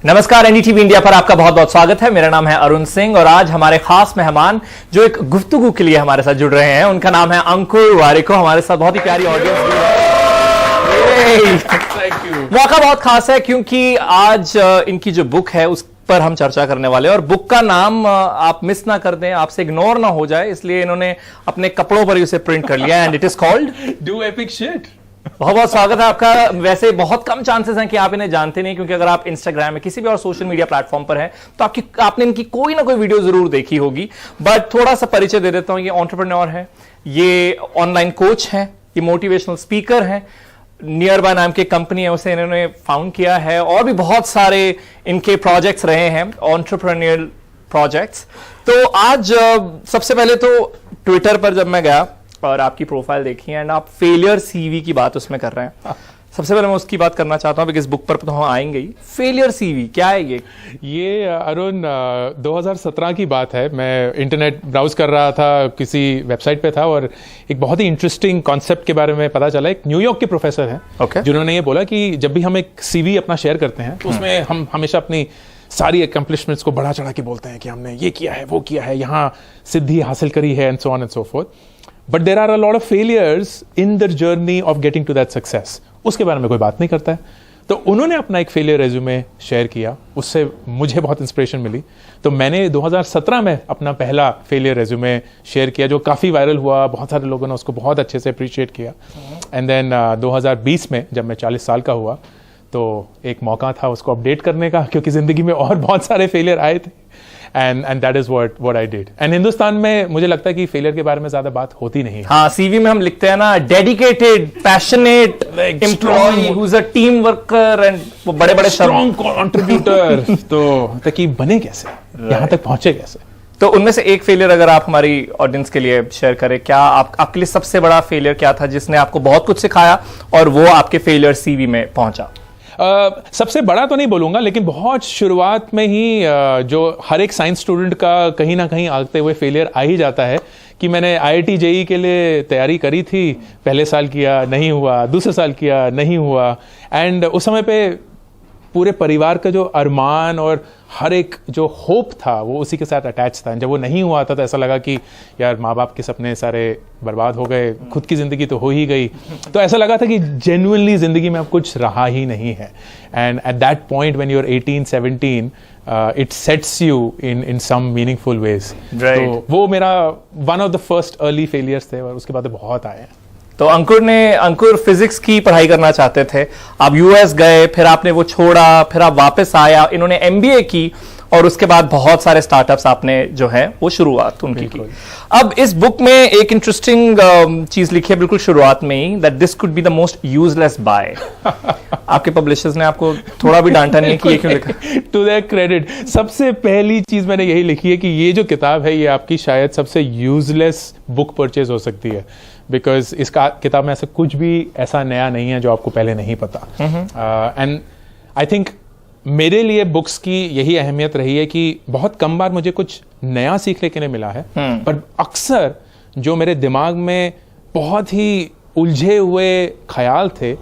नमस्कार, NDTV India पर आपका बहुत बहुत स्वागत है। मेरा नाम है अरुण सिंह और आज हमारे खास मेहमान जो एक गुफ्तगू के लिए हमारे साथ जुड़ रहे हैं, उनका नाम है अंकुर वारिको। हमारे साथ बहुत ही प्यारी ऑडियंस भी है। मौका बहुत खास है क्योंकि आज इनकी जो बुक है उस पर हम चर्चा करने वाले हैं और बुक का नाम आप मिस ना कर दें, आपसे इग्नोर ना हो जाए, इसलिए इन्होंने अपने कपड़ों पर ही उसे प्रिंट कर लिया and it is called do epic shit. बहुत बहुत स्वागत है आपका। वैसे बहुत कम चांसेस हैं कि आप इन्हें जानते नहीं, क्योंकि अगर आप इंस्टाग्राम में किसी भी और सोशल मीडिया प्लेटफॉर्म पर हैं तो आपने इनकी कोई ना कोई वीडियो जरूर देखी होगी। बट थोड़ा सा परिचय दे देता हूं। ये एंटरप्रेन्योर है, ये ऑनलाइन कोच है, ये मोटिवेशनल स्पीकर है। नियर बाय नाम की कंपनी है, उसे इन्होंने फाउंड किया है और भी बहुत सारे इनके प्रोजेक्ट्स रहे हैं, एंटरप्रेन्योरियल प्रोजेक्ट्स। तो आज सबसे पहले तो ट्विटर पर जब मैं गया और आपकी प्रोफाइल देखी एंड आप फेलियर सीवी की बात उसमें कर रहे हैं, सबसे पहले मैं उसकी बात करना चाहता हूं बिकॉज़ बुक पर तो हम आएंगे ही। फेलियर सीवी क्या है ये अरुण 2017 की बात है। मैं इंटरनेट ब्राउज कर रहा था, किसी वेबसाइट पे था और एक बहुत ही इंटरेस्टिंग कॉन्सेप्ट के बारे में पता चला। एक न्यूयॉर्क के प्रोफेसर हैं जिन्होंने ये बोला कि जब भी हम एक सीवी अपना शेयर करते हैं तो उसमें हम हमेशा अपनी सारी अकम्पलिशमेंट्स को बढ़ा चढ़ा के बोलते हैं कि हमने ये किया है, वो किया है, यहाँ सिद्धि हासिल करी है and so on and so forth. But there are a lot of failures in the journey of getting to that success. उसके बारे में कोई बात नहीं करता है। तो उन्होंने अपना एक फेलियर रेज्यूमे शेयर किया, उससे मुझे बहुत इंस्पिरेशन मिली। तो मैंने 2017 में अपना पहला फेलियर रेज्यूमे शेयर किया जो काफ़ी वायरल हुआ, बहुत सारे लोगों ने उसको बहुत अच्छे से अप्रिशिएट किया। एंड देन 2020 में जब मैं 40 साल का हुआ तो एक मौका था उसको अपडेट करने का, क्योंकि ज़िंदगी में और बहुत सारे फेलियर आए थे। And that is what I did. And Hindustan में मुझे लगता है कि फेलियर के बारे में ज्यादा बात होती नहीं है। हाँ, सीवी में हम लिखते हैं ना dedicated, passionate employee who is a team worker and वो बड़े बड़े स्ट्रॉन्ग कंट्रीब्यूटर। तो ताकि बने कैसे, यहाँ तक पहुंचे कैसे। तो उनमें से एक फेलियर अगर आप हमारी ऑडियंस के लिए शेयर करें, क्या आपके लिए सबसे बड़ा फेलियर क्या था जिसने आपको बहुत कुछ सिखाया और वो आपके फेलियर सीवी में पहुंचा? सबसे बड़ा तो नहीं बोलूंगा, लेकिन बहुत शुरुआत में ही जो हर एक साइंस स्टूडेंट का कहीं ना कहीं आते हुए फेलियर आ ही जाता है कि मैंने IIT JEE के लिए तैयारी करी थी, पहले साल किया नहीं हुआ, दूसरे साल किया नहीं हुआ। एंड उस समय पे पूरे परिवार का जो अरमान और हर एक जो होप था वो उसी के साथ अटैच था। जब वो नहीं हुआ था तो ऐसा लगा कि यार माँ बाप के सपने सारे बर्बाद हो गए, खुद की ज़िंदगी तो हो ही गई। तो ऐसा लगा था कि जेन्युइनली ज़िंदगी में अब कुछ रहा ही नहीं है। And at that point when you are 18-17 it sets you in some meaningful ways. तो वो मेरा one of the first early failures थे और उसके बाद बहुत आए हैं। तो अंकुर फिजिक्स की पढ़ाई करना चाहते थे, आप यूएस गए, फिर आपने वो छोड़ा, फिर आप वापस आया, इन्होंने MBA की और उसके बाद बहुत सारे स्टार्टअप्स आपने जो है वो शुरुआत उनकी की। अब इस बुक में एक इंटरेस्टिंग चीज लिखी है बिल्कुल शुरुआत में ही, that this could be the most useless buy. आपके पब्लिशर्स ने आपको थोड़ा भी डांटा नहीं है कि ये क्यों लिखा? टू देयर क्रेडिट, सबसे पहली चीज मैंने यही लिखी है कि ये जो किताब है ये आपकी शायद सबसे यूजलेस बुक परचेज हो सकती है, बिकॉज इस किताब में ऐसा कुछ भी ऐसा नया नहीं है जो आपको पहले नहीं पता। एंड आई थिंक मेरे लिए बुक्स की यही अहमियत रही है कि बहुत कम बार मुझे कुछ नया सीखने के लिए मिला है, पर अक्सर जो मेरे दिमाग में बहुत ही उलझे हुए ख्याल थे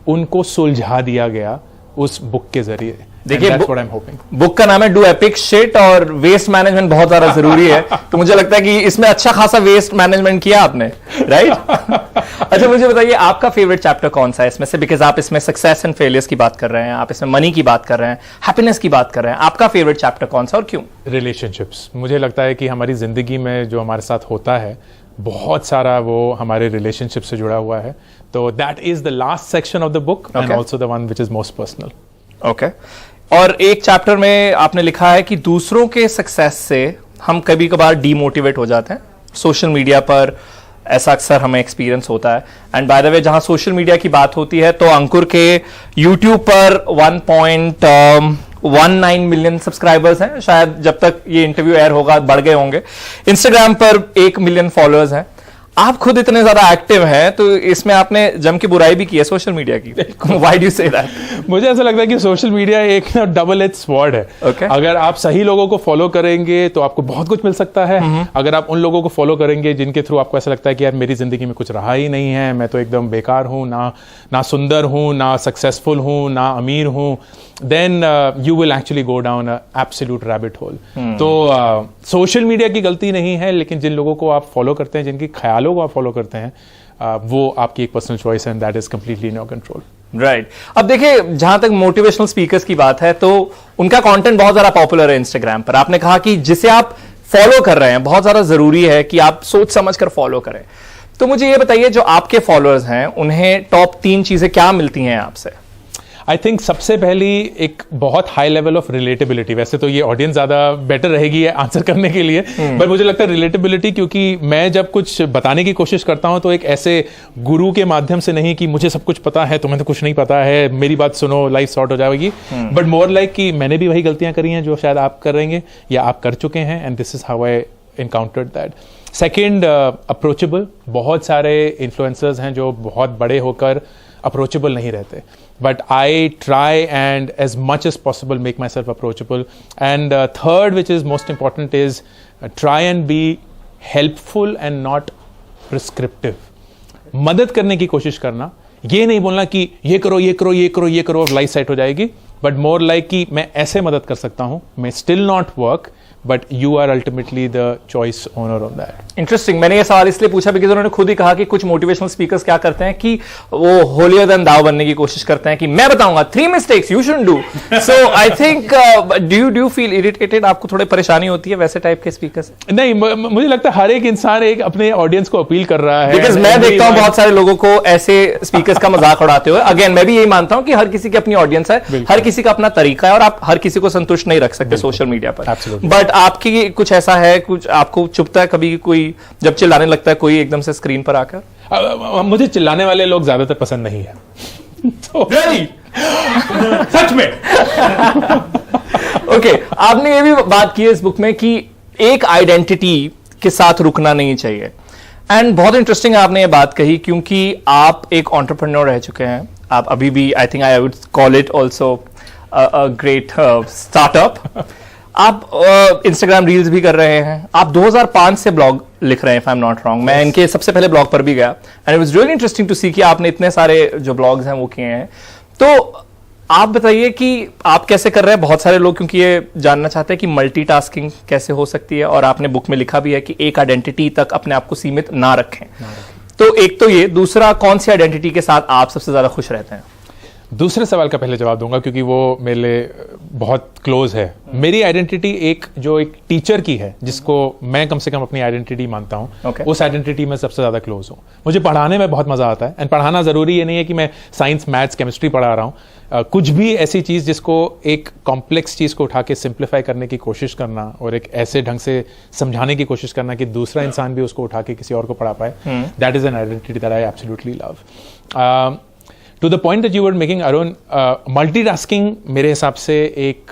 उनको सुलझा दिया गया उस बुक के जरिए। देखिए, बुक का नाम है डू एपिक शिट और वेस्ट मैनेजमेंट बहुत ज्यादा जरूरी है। तो मुझे लगता है कि इसमें अच्छा खासा वेस्ट मैनेजमेंट किया आपने, राइट? अच्छा, मुझे बताइए आपका फेवरेट चैप्टर कौन सा है इसमें से, बिकॉज आप इसमें सक्सेस एंड फेलियर्स की बात कर रहे हैं, आप इसमें मनी की बात कर रहे हैं, हैप्पीनेस की बात कर रहे हैं। आपका फेवरेट चैप्टर कौन सा और क्यों? रिलेशनशिप्स। मुझे लगता है कि हमारी जिंदगी में जो हमारे साथ होता है बहुत सारा वो हमारे रिलेशनशिप से जुड़ा हुआ है। तो that is the last section of the book and also the one which is most personal. Okay. और एक चैप्टर में आपने लिखा है कि दूसरों के सक्सेस से हम कभी कभार डीमोटिवेट हो जाते हैं। सोशल मीडिया पर ऐसा अक्सर हमें एक्सपीरियंस होता है। एंड बाय द वे, जहां सोशल मीडिया की बात होती है तो अंकुर के यूट्यूब पर 1.19 मिलियन सब्सक्राइबर्स हैं, शायद जब तक ये इंटरव्यू एयर होगा बढ़ गए होंगे। इंस्टाग्राम पर 1 मिलियन फॉलोअर्स हैं। आप खुद इतने ज्यादा एक्टिव हैं तो इसमें आपने जम की बुराई भी की है सोशल मीडिया की। Why do you say that? मुझे ऐसा लगता है कि सोशल मीडिया एक डबल एज स्वॉर्ड है। Okay. अगर आप सही लोगों को फॉलो करेंगे तो आपको बहुत कुछ मिल सकता है। अगर आप उन लोगों को फॉलो करेंगे जिनके थ्रू आपको ऐसा लगता है कि यार मेरी जिंदगी में कुछ रहा ही नहीं है, मैं तो एकदम बेकार हूं, ना सुंदर हूं, ना सक्सेसफुल हूं, ना अमीर हूं, then you will actually go down absolute rabbit hole. तो सोशल मीडिया की गलती नहीं है, लेकिन जिन लोगों को आप फॉलो करते हैं, जिनकी ख्यालों को आप फॉलो करते हैं, वो आपकी एक पर्सनल चॉइस है and that is completely in your control. Right. अब देखिए, जहां तक मोटिवेशनल स्पीकर्स की बात है तो उनका कंटेंट बहुत ज्यादा पॉपुलर है इंस्टाग्राम पर। आपने कहा कि जिसे आप फॉलो कर रहे हैं बहुत ज्यादा जरूरी है कि आप सोच समझ कर फॉलो करें। तो मुझे ये बताइए, जो आपके फॉलोअर्स हैं उन्हें टॉप 3 चीजें क्या मिलती हैं आपसे? आई थिंक सबसे पहली एक बहुत हाई लेवल ऑफ रिलेटेबिलिटी। वैसे तो ये ऑडियंस ज्यादा बेटर रहेगी आंसर करने के लिए, बट मुझे लगता है रिलेटेबिलिटी, क्योंकि मैं जब कुछ बताने की कोशिश करता हूं तो एक ऐसे गुरु के माध्यम से नहीं कि मुझे सब कुछ पता है, तुम्हें तो कुछ नहीं पता है, मेरी बात सुनो, लाइफ सॉर्ट हो जाएगी, बट मोर लाइक कि मैंने भी वही गलतियां करी हैं जो शायद आप कर रहेंगे या आप कर चुके हैं, and this is how I encountered that. Second, approachable. बहुत सारे इन्फ्लुएंसर्स हैं जो बहुत बड़े होकर अप्रोचेबल नहीं रहते, but I try and as much as possible make myself approachable. And third, which is most important, is try and be helpful and not prescriptive. मदद करने की कोशिश करना, ये नहीं बोलना कि ये करो ये करो ये करो ये करो और लाइफ सेट हो जाएगी, बट मोर लाइक कि मैं ऐसे मदद कर सकता हूं, मैं still not work, but you are ultimately the choice owner of that. Interesting. मैंने ये सवाल इसलिए पूछा बिकॉज उन्होंने खुद ही कहा कि कुछ मोटिवेशनल स्पीकर्स क्या करते हैं कि वो होलियर देन दाव बनने की कोशिश करते हैं कि मैं बताऊंगा 3 mistakes you shouldn't do. So I think do you feel irritated? आपको थोड़ी परेशानी होती है वैसे टाइप के स्पीकर से? नहीं, मुझे लगता है हर एक इंसान एक अपने ऑडियंस को अपील कर रहा है। बिकॉज मैं देखता हूं बहुत सारे लोगों को ऐसे स्पीकर्स का मजाक उड़ाते हुए। अगेन मैं भी यही मानता हूं कि हर किसी की अपनी ऑडियंस है, हर किसी का अपना तरीका है और आप हर किसी को संतुष्ट नहीं रख सकते सोशल मीडिया पर। बट आपकी कुछ ऐसा है, कुछ आपको चुभता है कभी कोई जब चिल्लाने लगता है कोई एकदम से स्क्रीन पर आकर? मुझे चिल्लाने वाले लोग ज्यादातर पसंद नहीं है। तो सच में। ओके, आपने ये भी बात की है इस बुक में कि एक आइडेंटिटी के साथ रुकना नहीं चाहिए, एंड बहुत इंटरेस्टिंग आपने ये बात कही क्योंकि आप एक एंटरप्रेन्योर रह चुके हैं। आप अभी भी, I think I would call it also a great startup. आप इंस्टाग्राम रील्स भी कर रहे हैं, आप 2005 से ब्लॉग लिख रहे हैं if I am not wrong. मैं इनके सबसे पहले ब्लॉग पर भी गया and it was really interesting to see कि आपने इतने सारे जो ब्लॉग्स हैं वो किए हैं। तो आप बताइए कि आप कैसे कर रहे हैं? बहुत सारे लोग क्योंकि ये जानना चाहते हैं कि मल्टीटास्किंग कैसे हो सकती है, और आपने बुक में लिखा भी है कि एक आइडेंटिटी तक अपने आप को सीमित ना रखें। तो एक तो ये, दूसरा कौन सी आइडेंटिटी के साथ आप सबसे ज्यादा खुश रहते हैं? दूसरे सवाल का पहले जवाब दूंगा क्योंकि वो मेरे लिए बहुत क्लोज है। मेरी आइडेंटिटी एक टीचर की है जिसको मैं कम से कम अपनी आइडेंटिटी मानता हूं। उस आइडेंटिटी में सबसे ज्यादा क्लोज हूं। मुझे पढ़ाने में बहुत मजा आता है, एंड पढ़ाना जरूरी ये नहीं है कि मैं साइंस, मैथ्स, केमिस्ट्री पढ़ा रहा हूं। कुछ भी ऐसी चीज जिसको एक कॉम्प्लेक्स चीज को उठा के सिंप्लीफाई करने की कोशिश करना और एक ऐसे ढंग से समझाने की कोशिश करना कि दूसरा इंसान भी उसको उठा के किसी और को पढ़ा पाए, that is an identity that I absolutely love. To the point that you were making, Arun, multitasking मेरे हिसाब से एक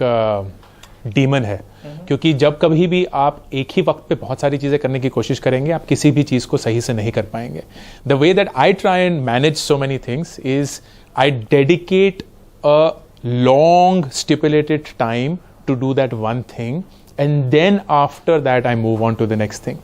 डीमन है, क्योंकि जब कभी भी आप एक ही वक्त पे बहुत सारी चीजें करने की कोशिश करेंगे, आप किसी भी चीज को सही से नहीं कर पाएंगे। The way that I try and manage so many things is I dedicate a long stipulated time to do that one thing, and then after that I move on to the next thing.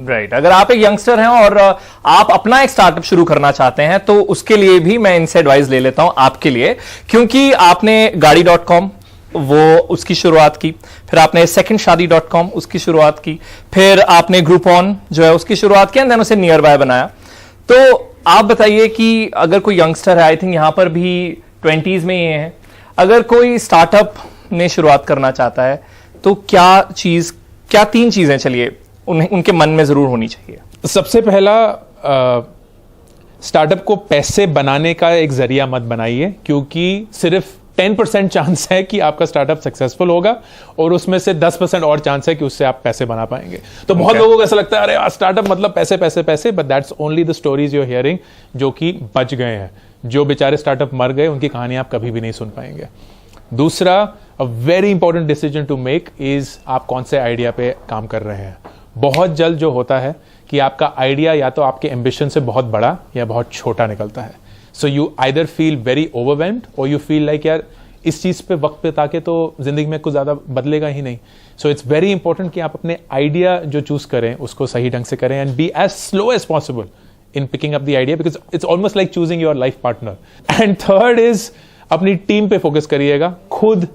Right. अगर आप एक youngster हैं और आप अपना एक startup शुरू करना चाहते हैं तो उसके लिए भी मैं इनसे एडवाइस ले लेता हूं आपके लिए, क्योंकि आपने गाड़ी.com वो उसकी शुरुआत की, फिर आपने secondshadi.com उसकी शुरुआत की, फिर आपने ग्रुपॉन जो है उसकी शुरुआत की, एंड देन उसे नियर बाय बनाया। तो आप बताइए कि अगर कोई यंगस्टर है, आई थिंक यहां पर भी 20s में ये है, अगर कोई स्टार्टअप ने शुरुआत करना चाहता है तो क्या 3 चीजें चलिए उनके मन में जरूर होनी चाहिए? सबसे पहला, स्टार्टअप को पैसे बनाने का एक जरिया मत बनाइए, क्योंकि सिर्फ 10% चांस है कि आपका स्टार्टअप सक्सेसफुल होगा और उसमें से 10% और चांस है कि उससे आप पैसे बना पाएंगे। तो बहुत लोगों को ऐसा लगता है अरे स्टार्टअप मतलब पैसे पैसे पैसे, but that's only the stories you are hearing जो कि बच गए हैं। जो बेचारे स्टार्टअप मर गए उनकी कहानी आप कभी भी नहीं सुन पाएंगे। दूसरा, a very important decision to make is आप कौन से आइडिया पे काम कर रहे हैं। बहुत जल्द जो होता है कि आपका आइडिया या तो आपके एम्बिशन से बहुत बड़ा या बहुत छोटा निकलता है. So you either feel very overwhelmed और यू फील लाइक यार इस चीज पे वक्त पे ताके तो जिंदगी में कुछ ज्यादा बदलेगा ही नहीं. सो इट्स वेरी इंपॉर्टेंट कि आप अपने आइडिया जो चूज करें उसको सही ढंग से करें and be as slow as possible in picking up the idea because it's almost like choosing your life partner. And third is अपनी टीम पे फोकस करिएगा. खुद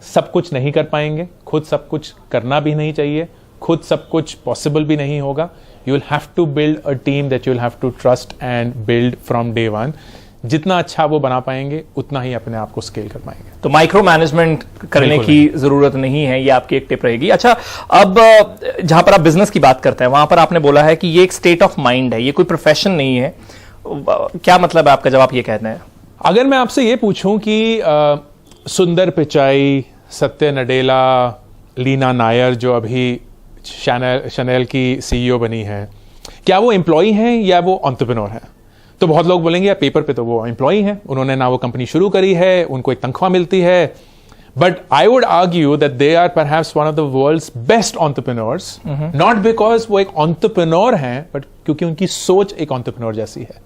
सब कुछ नहीं कर पाएंगे, खुद सब कुछ करना भी नहीं चाहिए, खुद सब कुछ पॉसिबल भी नहीं होगा. You will have to build a team that you will have to trust and build from day one. जितना अच्छा वो बना पाएंगे उतना ही अपने आप को स्केल कर पाएंगे. तो माइक्रो मैनेजमेंट करने की जरूरत नहीं है, ये आपकी एक टिप रहेगी. अच्छा, अब जहां पर आप बिजनेस की बात करते हैं वहां पर आपने बोला है कि ये एक स्टेट ऑफ माइंड है, ये कोई प्रोफेशन नहीं है. क्या मतलब है आपका जब आप ये कहते हैं? अगर मैं आपसे ये पूछूं कि सुंदर पिचाई, सत्य नडेला, लीना नायर जो अभी शनेल की सीईओ बनी है, क्या वो एम्प्लॉय हैं या वो एंटरप्रेन्योर हैं? तो बहुत लोग बोलेंगे यार पेपर पे तो वो एम्प्लॉय हैं, उन्होंने ना वो कंपनी शुरू करी है, उनको एक तनख्वाह मिलती है. But I would argue that they are perhaps one of the world's best entrepreneurs, not because वो एक एंटरप्रेन्योर हैं बट क्योंकि उनकी सोच एक एंटरप्रेन्योर जैसी है.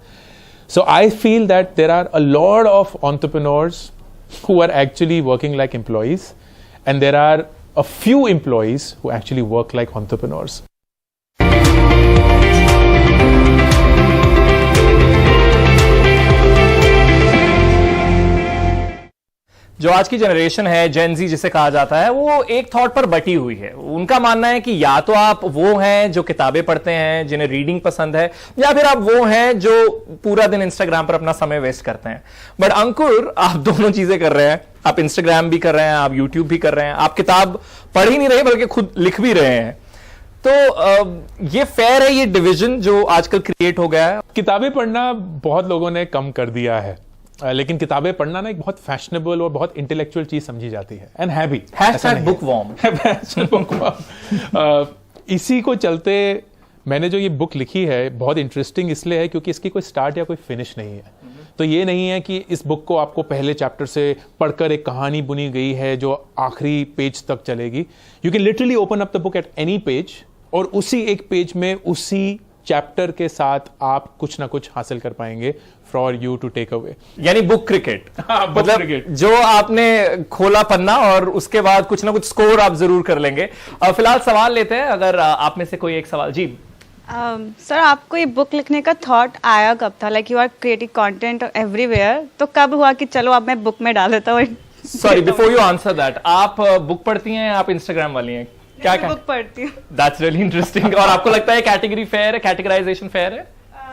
So I feel that there are a lot of entrepreneurs who are actually working like employees and there are a few employees who actually work like entrepreneurs. जो आज की जनरेशन है, जेन ज़ी जिसे कहा जाता है, वो एक थॉट पर बटी हुई है. उनका मानना है कि या तो आप वो हैं जो किताबें पढ़ते हैं, जिन्हें रीडिंग पसंद है, या फिर आप वो हैं जो पूरा दिन इंस्टाग्राम पर अपना समय वेस्ट करते हैं. बट अंकुर, आप दोनों चीजें कर रहे हैं. आप इंस्टाग्राम भी कर रहे हैं, आप यूट्यूब भी कर रहे हैं, आप किताब पढ़ ही नहीं रहे बल्कि खुद लिख भी रहे हैं. तो ये फेयर है ये डिवीजन जो आजकल क्रिएट हो गया है? किताबें पढ़ना बहुत लोगों ने कम कर दिया है, लेकिन किताबें पढ़ना ना एक बहुत फैशनेबल और बहुत इंटेलेक्चुअल चीज समझी जाती है एंड है भी. बुकवॉर्म. इसी को चलते मैंने जो ये बुक लिखी है बहुत इंटरेस्टिंग इसलिए है क्योंकि इसकी कोई स्टार्ट या कोई फिनिश नहीं है. तो ये नहीं है कि इस बुक को आपको पहले चैप्टर से पढ़कर एक कहानी बुनी गई है जो आखिरी पेज तक चलेगी. You can literally open up the book at any page और उसी एक पेज में उसी चैप्टर के साथ आप कुछ ना कुछ हासिल कर पाएंगे for you to take away. यानी बुक क्रिकेट. मतलब जो आपने खोला पन्ना और उसके बाद कुछ ना कुछ स्कोर आप जरूर कर लेंगे. फिलहाल सवाल लेते हैं, अगर आप में से कोई एक सवाल. जी सर, आपको ये बुक लिखने का थॉट आया कब था? Like you are creating content everywhere, तो कब हुआ कि चलो अब मैं बुक में डाल देता हूँ? Sorry, before you answer that, आप बुक पढ़ती हैं, आप इंस्टाग्राम वाली हैं? क्या बुक पढ़ती हूँ. That's really interesting. और आपको लगता है कैटेगरी फेयर है, कैटेगराइजेशन फेयर है?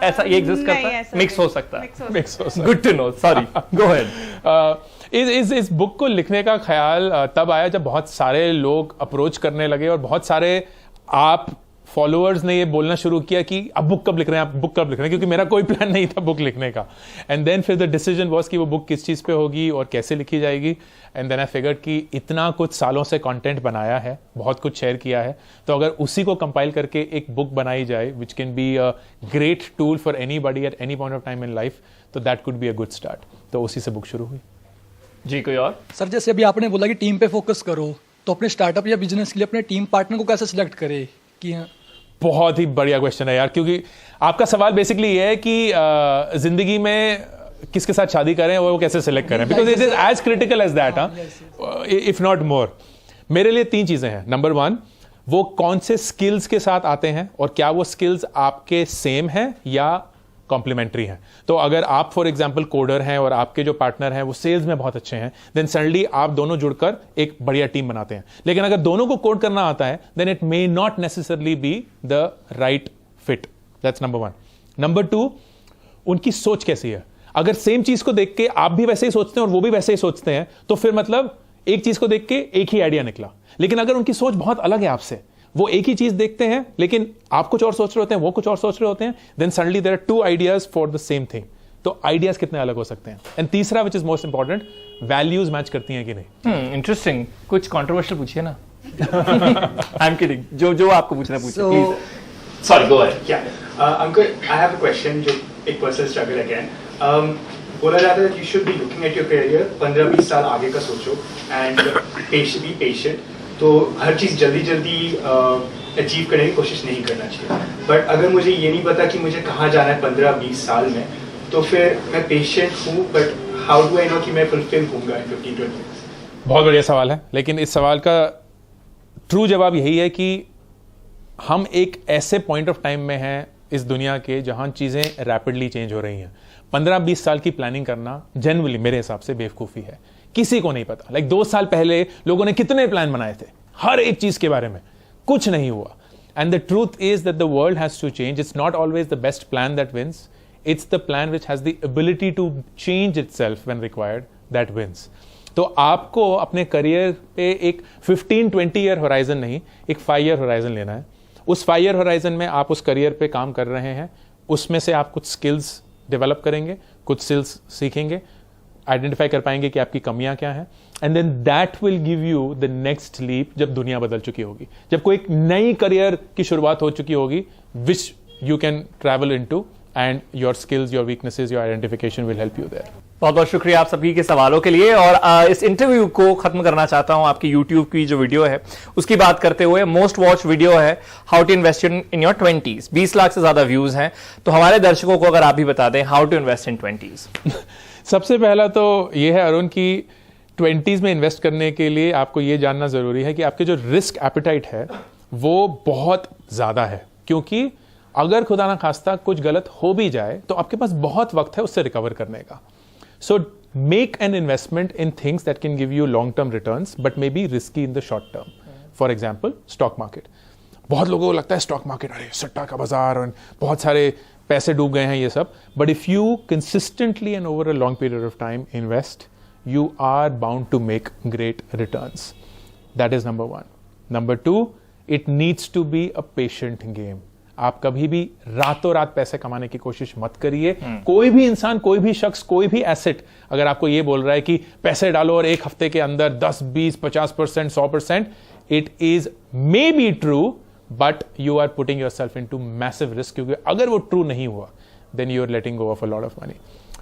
ऐसा ये एग्जिस्ट करता है? मिक्स हो सकता है. Good to know. Sorry, go ahead. इस बुक को लिखने का ख्याल तब आया जब बहुत सारे लोग अप्रोच करने लगे और बहुत सारे आप फॉलोअर्स ने ये बोलना शुरू किया कि अब बुक कब लिख रहे हैं, आप बुक कब लिख रहे हैं, क्योंकि मेरा कोई प्लान नहीं था बुक लिखने का. एंड देन फिर द डिसीजन वाज कि वो बुक किस चीज़ पे होगी और कैसे लिखी जाएगी. एंड देन आई फिगर्ड कि इतना कुछ सालों से कंटेंट बनाया है, बहुत कुछ शेयर किया है, तो अगर उसी को कंपाइल करके एक बुक बनाई जाए which can be a great tool for anybody at any point of time in life, तो that could be a good start. तो उसी से बुक शुरू हुई. जी कोई और? सर, जैसे अभी आपने बोला कि टीम पे फोकस करो, तो अपने स्टार्टअप या बिजनेस के लिए अपने टीम पार्टनर को कैसे सिलेक्ट करे? कि बहुत ही बढ़िया क्वेश्चन है यार, क्योंकि आपका सवाल बेसिकली ये है कि जिंदगी में किसके साथ शादी करें और वो कैसे सिलेक्ट करें, because it is as critical as that, if not more. मेरे लिए 3 चीजें हैं. नंबर 1, वो कौन से स्किल्स के साथ आते हैं और क्या वो स्किल्स आपके सेम हैं या कॉम्प्लीमेंट्री हैं. तो अगर आप फॉर एग्जांपल कोडर हैं और आपके जो पार्टनर हैं वो सेल्स में बहुत अच्छे हैं, देन सडनली आप दोनों जुड़कर एक बढ़िया टीम बनाते हैं. लेकिन अगर दोनों को कोड करना आता है then it may not necessarily be the right fit. That's number 1. Number 2, उनकी सोच कैसी है. अगर सेम चीज को देख के आप भी वैसे ही सोचते हैं और वो भी वैसे ही सोचते हैं, तो फिर मतलब एक चीज को देख के एक ही आइडिया निकला. लेकिन अगर उनकी सोच बहुत अलग है आपसे, वो एक ही चीज देखते हैं लेकिन आप कुछ और सोच रहे होते हैं, वो कुछ और सोच रहे होते हैं, then suddenly there are 2 ideas for the same thing. तो आइडियाज कितने अलग हो सकते हैं. एंड तीसरा which is most important, values match करती हैं कि नहीं. इंटरेस्टिंग. कुछ कंट्रोवर्शियल पूछिए ना. I am kidding. जो आपको पूछना पूछिए प्लीज. Sorry, go ahead. क्या अंकुर, आई हैव अ क्वेश्चन जो एक पर्सनल स्ट्रगल अगेन. बोला जाता है you should be looking at your career, 15-20 साल आगे का सोचो एंड बी पेशेंट. तो हर चीज़ जल्दी जल्दी अचीव करने की कोशिश नहीं करना चाहिए। बट अगर मुझे ये नहीं पता कि मुझे कहाँ जाना है 15-20 साल में, तो फिर मैं पेशेंट हूँ, but how do I know कि मैं फुलफिल होऊंगा इन 15-20 ईयर्स? बहुत बढ़िया सवाल है, लेकिन इस सवाल का ट्रू जवाब यही है कि हम एक ऐसे पॉइंट ऑफ टाइम में हैं इस दुनिया के जहां चीजें रैपिडली चेंज हो रही हैं। 15-20 साल की प्लानिंग करना जनरली मेरे हिसाब से बेवकूफी है। किसी को नहीं पता। 2 साल पहले लोगों ने कितने प्लान बनाए थे हर एक चीज के बारे में, कुछ नहीं हुआ। And the truth is that the world has to change. It's not always the best plan that wins, it's the plan which has the ability to change itself when required that wins. तो आपको अपने career पे एक 15-20 year horizon नहीं, एक 5 year horizon लेना है। उस 5 ईयर होराइजन में आप उस करियर पे काम कर रहे हैं, उसमें से आप कुछ स्किल्स डेवलप करेंगे, कुछ स्किल्स सीखेंगे, आइडेंटिफाई कर पाएंगे कि आपकी कमियां क्या हैं, and then that will give you the next leap जब दुनिया बदल चुकी होगी, जब कोई एक नई करियर की शुरुआत हो चुकी होगी, which you can travel into, and your skills, your weaknesses, your identification will help you there. बहुत बहुत शुक्रिया आप सभी के सवालों के लिए। और इस इंटरव्यू को खत्म करना चाहता हूं आपकी YouTube की जो वीडियो है उसकी बात करते हुए। मोस्ट वॉच वीडियो है how to invest in your 20s, 20 lakh से ज्यादा व्यूज हैं। तो हमारे दर्शकों को अगर आप भी बता दें how to invest in 20s। सबसे पहला तो यह है अरुण कि 20s में इन्वेस्ट करने के लिए आपको यह जानना जरूरी है कि आपके जो रिस्क एपिटाइट है वो बहुत ज्यादा है, क्योंकि अगर खुदा ना खास्ता कुछ गलत हो भी जाए तो आपके पास बहुत वक्त है उससे रिकवर करने का। So make an investment in things that can give you long-term returns, but may be risky in the short term. For example, stock market. बहुत लोगों को लगता है स्टॉक मार्केट अरे सट्टा का बाजार और बहुत सारे पैसे डूब गए हैं ये सब, but if you consistently and over a long period of time invest, you are bound to make great returns. That is number one. Number two, it needs to be a patient game. आप कभी भी रातों रात पैसे कमाने की कोशिश मत करिए। कोई भी इंसान, कोई भी शख्स, कोई भी एसेट अगर आपको ये बोल रहा है कि पैसे डालो और 1 हफ्ते के अंदर 10, 20, 50%, 100%, it is may be true, but you are putting yourself into massive risk, क्योंकि अगर वो ट्रू नहीं हुआ then you are letting go of a lot of money.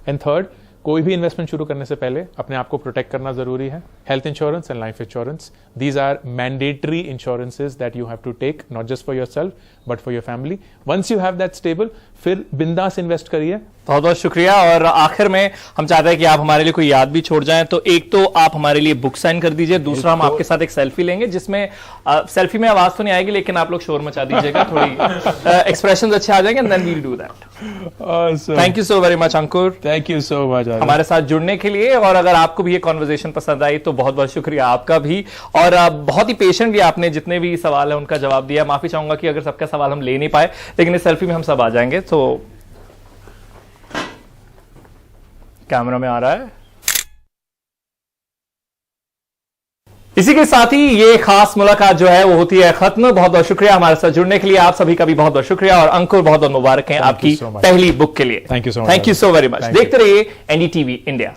And third, कोई भी इन्वेस्टमेंट शुरू करने से पहले अपने आप को प्रोटेक्ट करना जरूरी है। Health insurance and life insurance, these are mandatory insurances that you have to take, not just for yourself but for your family. Once you have that stable, फिर बिंदास इन्वेस्ट करिए। बहुत बहुत शुक्रिया। और आखिर में हम चाहते हैं कि आप हमारे लिए कोई याद भी छोड़ जाएं, तो एक तो आप हमारे लिए बुक साइन कर दीजिए, दूसरा हम आपके साथ एक सेल्फी लेंगे जिसमें सेल्फी में आवाज तो नहीं आएगी लेकिन आप लोग शोर मचा दीजिएगा, थोड़ी एक्सप्रेशंस अच्छे आ जाएंगे, then we will do that. Thank you so very much Ankur, thank you so much हमारे साथ जुड़ने के लिए। और अगर आपको भी ये कॉन्वर्सेशन पसंद आई तो बहुत बहुत शुक्रिया आपका भी। और बहुत ही पेशेंटली आपने जितने भी सवाल है उनका जवाब दिया। माफी चाहूंगा कि अगर सबका सवाल हम ले नहीं पाए, लेकिन इस सेल्फी में हम सब आ जाएंगे। तो कैमरा में आ रहा है। इसी के साथ ही ये खास मुलाकात जो है वो होती है खत्म। बहुत बहुत शुक्रिया हमारे साथ जुड़ने के लिए। आप सभी का भी बहुत बहुत शुक्रिया। और अंकुर बहुत बहुत मुबारक हैं आपकी पहली बुक के लिए। Thank you so much. Thank you so very much. देखते रहिए NDTV इंडिया।